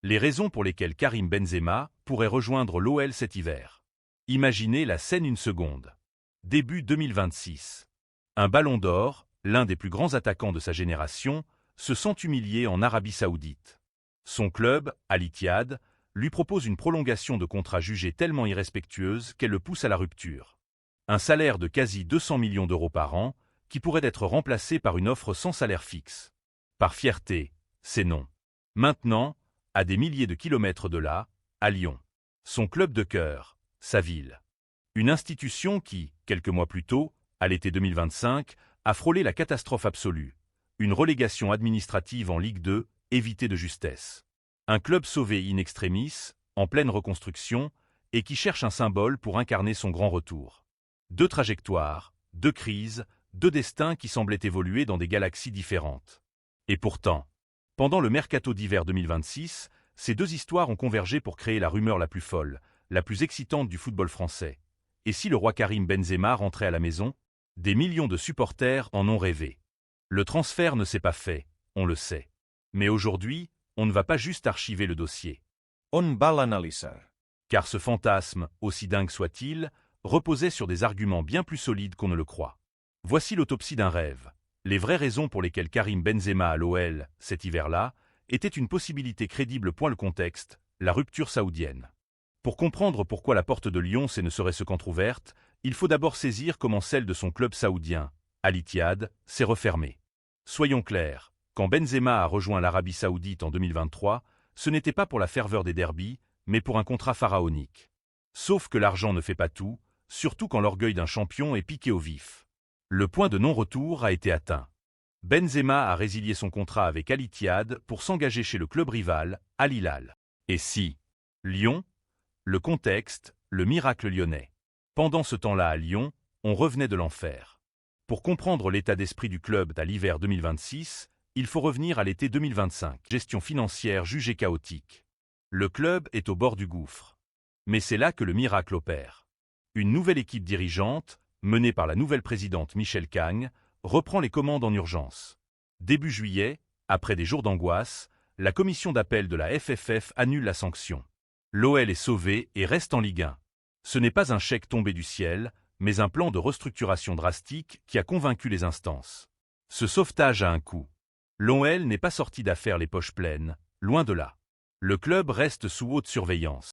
Les raisons pour lesquelles Karim Benzema pourrait rejoindre l'OL cet hiver. Imaginez la scène une seconde. Début 2026. Un ballon d'or, l'un des plus grands attaquants de sa génération, se sent humilié en Arabie Saoudite. Son club, Al Ittihad, lui propose une prolongation de contrat jugée tellement irrespectueuse qu'elle le pousse à la rupture. Un salaire de quasi 200 millions d'euros par an, qui pourrait être remplacé par une offre sans salaire fixe. Par fierté, c'est non. Maintenant, à des milliers de kilomètres de là, à Lyon. Son club de cœur, sa ville. Une institution qui, quelques mois plus tôt, à l'été 2025, a frôlé la catastrophe absolue. Une relégation administrative en Ligue 2, évitée de justesse. Un club sauvé in extremis, en pleine reconstruction, et qui cherche un symbole pour incarner son grand retour. Deux trajectoires, deux crises, deux destins qui semblaient évoluer dans des galaxies différentes. Et pourtant, pendant le mercato d'hiver 2026, ces deux histoires ont convergé pour créer la rumeur la plus folle, la plus excitante du football français. Et si le roi Karim Benzema rentrait à la maison? Des millions de supporters en ont rêvé. Le transfert ne s'est pas fait, on le sait. Mais aujourd'hui, on ne va pas juste archiver le dossier. On va l'analyser. Car ce fantasme, aussi dingue soit-il, reposait sur des arguments bien plus solides qu'on ne le croit. Voici l'autopsie d'un rêve. Les vraies raisons pour lesquelles Karim Benzema à l'OL, cet hiver-là, était une possibilité crédible. Le contexte, la rupture saoudienne. Pour comprendre pourquoi la porte de Lyon ne serait ce qu'entrouverte, il faut d'abord saisir comment celle de son club saoudien, Al Ittihad, s'est refermée. Soyons clairs, quand Benzema a rejoint l'Arabie Saoudite en 2023, ce n'était pas pour la ferveur des derbys, mais pour un contrat pharaonique. Sauf que l'argent ne fait pas tout, surtout quand l'orgueil d'un champion est piqué au vif. Le point de non-retour a été atteint. Benzema a résilié son contrat avec Al Ittihad pour s'engager chez le club rival, Al Hilal. Et si Lyon? Le contexte, le miracle lyonnais. Pendant ce temps-là à Lyon, on revenait de l'enfer. Pour comprendre l'état d'esprit du club à l'hiver 2026, il faut revenir à l'été 2025. Gestion financière jugée chaotique. Le club est au bord du gouffre. Mais c'est là que le miracle opère. Une nouvelle équipe dirigeante, menée par la nouvelle présidente Michèle Cagne, reprend les commandes en urgence. Début juillet, après des jours d'angoisse, la commission d'appel de la FFF annule la sanction. L'OL est sauvé et reste en Ligue 1. Ce n'est pas un chèque tombé du ciel, mais un plan de restructuration drastique qui a convaincu les instances. Ce sauvetage a un coût. L'OL n'est pas sorti d'affaire les poches pleines, loin de là. Le club reste sous haute surveillance.